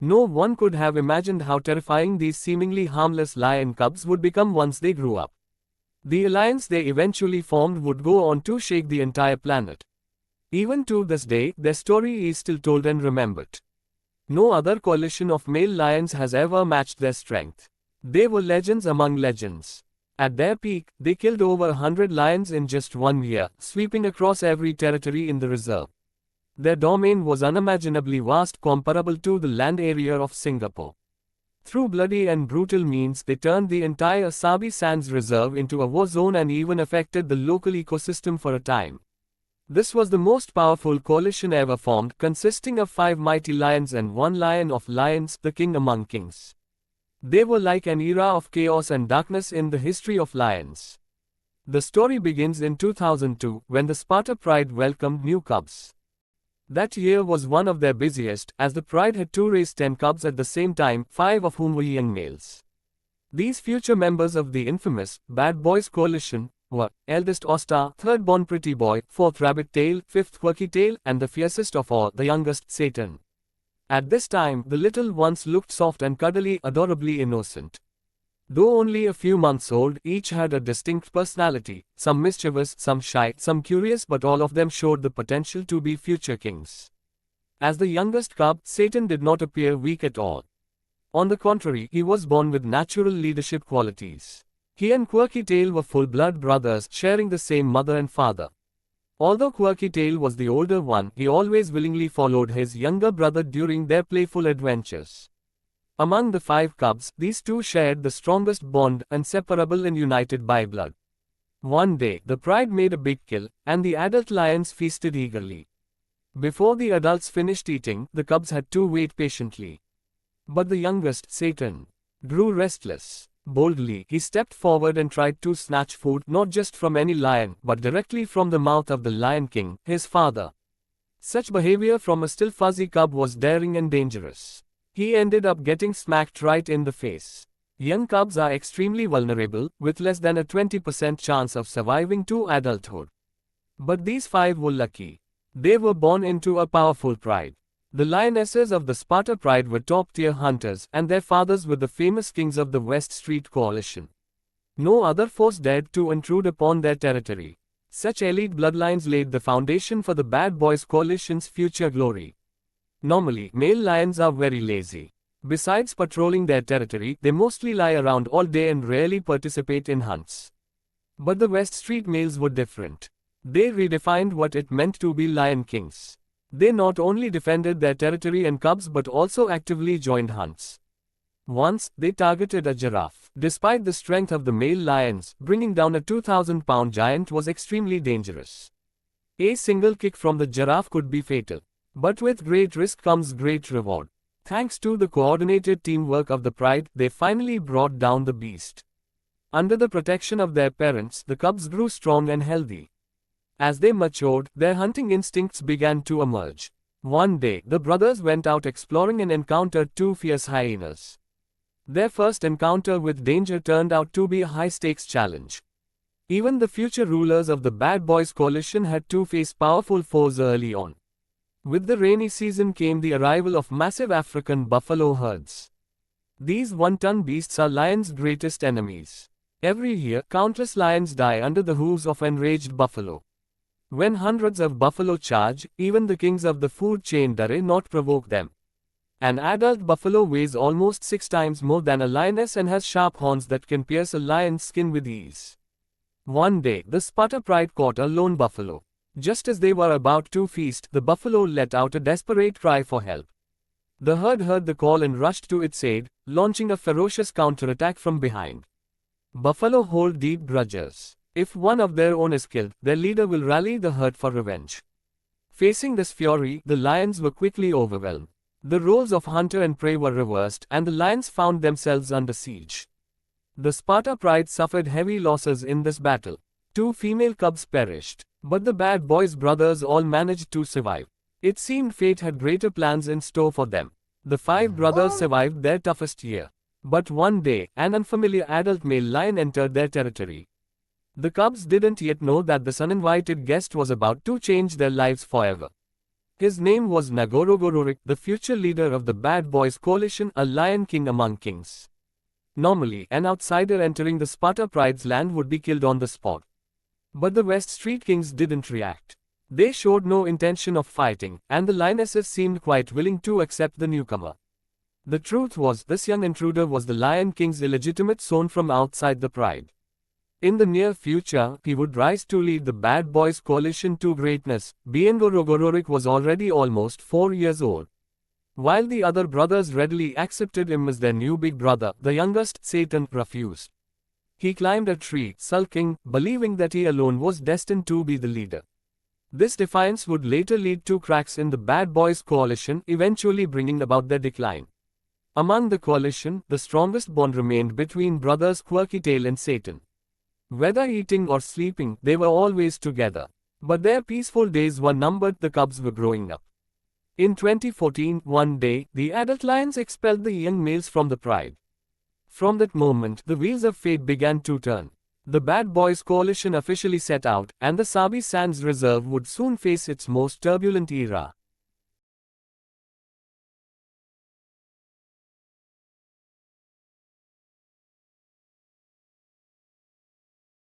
No one could have imagined how terrifying these seemingly harmless lion cubs would become once they grew up. The alliance they eventually formed would go on to shake the entire planet. Even to this day, their story is still told and remembered. No other coalition of male lions has ever matched their strength. They were legends among legends. At their peak, they killed over 100 lions in just 1 year, sweeping across every territory in the reserve. Their domain was unimaginably vast, comparable to the land area of Singapore. Through bloody and brutal means, they turned the entire Sabi Sands Reserve into a war zone and even affected the local ecosystem for a time. This was the most powerful coalition ever formed, consisting of 5 mighty lions and 1 lion of lions, the king among kings. They were like an era of chaos and darkness in the history of lions. The story begins in 2002, when the Sparta Pride welcomed new cubs. That year was one of their busiest, as the Pride had to raise 10 cubs at the same time, 5 of whom were young males. These future members of the infamous Bad Boys Coalition were eldest Osta, third born Pretty Boy, fourth Rabbit Tail, fifth Quirky Tail, and the fiercest of all, the youngest Satan. At this time, the little ones looked soft and cuddly, adorably innocent. Though only a few months old, each had a distinct personality, some mischievous, some shy, some curious, but all of them showed the potential to be future kings. As the youngest cub, Satan did not appear weak at all. On the contrary, he was born with natural leadership qualities. He and Quirky Tail were full-blood brothers, sharing the same mother and father. Although Quirky Tail was the older one, he always willingly followed his younger brother during their playful adventures. Among the 5 cubs, these two shared the strongest bond, inseparable and united by blood. One day, the Pride made a big kill, and the adult lions feasted eagerly. Before the adults finished eating, the cubs had to wait patiently. But the youngest, Satan, grew restless. Boldly, he stepped forward and tried to snatch food not just from any lion, but directly from the mouth of the Lion King, his father. Such behavior from a still fuzzy cub was daring and dangerous. He ended up getting smacked right in the face. Young cubs are extremely vulnerable, with less than a 20% chance of surviving to adulthood. But these 5 were lucky. They were born into a powerful pride. The lionesses of the Sparta Pride were top-tier hunters, and their fathers were the famous kings of the West Street Coalition. No other force dared to intrude upon their territory. Such elite bloodlines laid the foundation for the Bad Boys Coalition's future glory. Normally, male lions are very lazy. Besides patrolling their territory, they mostly lie around all day and rarely participate in hunts. But the West Street males were different. They redefined what it meant to be lion kings. They not only defended their territory and cubs but also actively joined hunts. Once, they targeted a giraffe. Despite the strength of the male lions, bringing down a 2,000-pound giant was extremely dangerous. A single kick from the giraffe could be fatal. But with great risk comes great reward. Thanks to the coordinated teamwork of the Pride, they finally brought down the beast. Under the protection of their parents, the cubs grew strong and healthy. As they matured, their hunting instincts began to emerge. One day, the brothers went out exploring and encountered 2 fierce hyenas. Their first encounter with danger turned out to be a high-stakes challenge. Even the future rulers of the Bad Boys Coalition had to face powerful foes early on. With the rainy season came the arrival of massive African buffalo herds. These 1-ton beasts are lions' greatest enemies. Every year, countless lions die under the hooves of enraged buffalo. When hundreds of buffalo charge, even the kings of the food chain dare not provoke them. An adult buffalo weighs almost 6 times more than a lioness and has sharp horns that can pierce a lion's skin with ease. One day, the Sparta Pride caught a lone buffalo. Just as they were about to feast, the buffalo let out a desperate cry for help. The herd heard the call and rushed to its aid, launching a ferocious counterattack from behind. Buffalo hold deep grudges. If one of their own is killed, their leader will rally the herd for revenge. Facing this fury, the lions were quickly overwhelmed. The roles of hunter and prey were reversed, and the lions found themselves under siege. The Sparta Pride suffered heavy losses in this battle. 2 female cubs perished. But the Bad Boys brothers all managed to survive. It seemed fate had greater plans in store for them. The 5 brothers survived their toughest year. But one day, an unfamiliar adult male lion entered their territory. The cubs didn't yet know that this uninvited guest was about to change their lives forever. His name was Ngorogororick, the future leader of the Bad Boys Coalition, a lion king among kings. Normally, an outsider entering the Sparta Pride's land would be killed on the spot. But the West Street Kings didn't react. They showed no intention of fighting, and the lionesses seemed quite willing to accept the newcomer. The truth was, this young intruder was the Lion King's illegitimate son from outside the Pride. In the near future, he would rise to lead the Bad Boys Coalition to greatness. Ngorogororick was already almost 4 years old. While the other brothers readily accepted him as their new big brother, the youngest, Satan, refused. He climbed a tree, sulking, believing that he alone was destined to be the leader. This defiance would later lead to cracks in the Bad Boys Coalition, eventually bringing about their decline. Among the coalition, the strongest bond remained between brothers Quirky Tail and Satan. Whether eating or sleeping, they were always together. But their peaceful days were numbered. The cubs were growing up. In 2014, one day, the adult lions expelled the young males from the Pride. From that moment, the wheels of fate began to turn. The Bad Boys Coalition officially set out, and the Sabi Sands Reserve would soon face its most turbulent era.